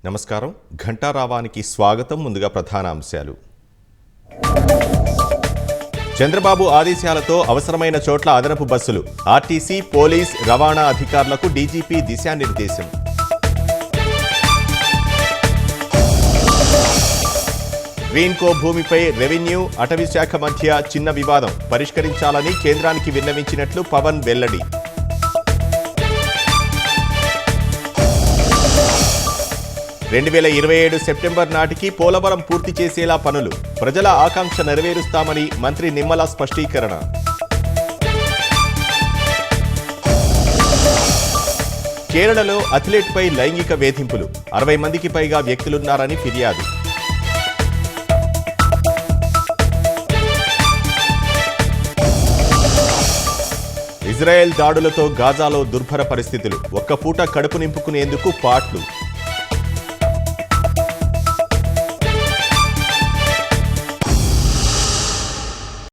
నమస్కారం. ఘంటారావానికి స్వాగతం. ముందుగా ప్రధాన అంశాలు. చంద్రబాబు ఆదేశాలతో అవసరమైన చోట్ల అదనపు బస్సులు. ఆర్టీసీ, పోలీస్, రవాణా అధికారులకు డీజీపీ దిశానిర్దేశం. గ్రీన్కో భూమిపై రెవెన్యూ, అటవీ శాఖ మధ్య చిన్న వివాదం పరిష్కరించాలని కేంద్రానికి విన్నవించినట్లు పవన్ వెల్లడి. సెప్టెంబర్ నాటికి పోలవరం పూర్తి చేసేలా పనులు. ప్రజల ఆకాంక్ష నెరవేరుస్తామని మంత్రి నిమ్మల స్పష్టీకరణ. కేరళలో అథ్లెట్పై లైంగిక వేధింపులు. 60 మందికి పైగా వ్యక్తులున్నారని ఫిర్యాదు. ఇజ్రాయెల్ దాడులతో గాజాలో దుర్భర పరిస్థితులు. ఒక్క పూట కడుపు నింపుకునేందుకు పాట్లు.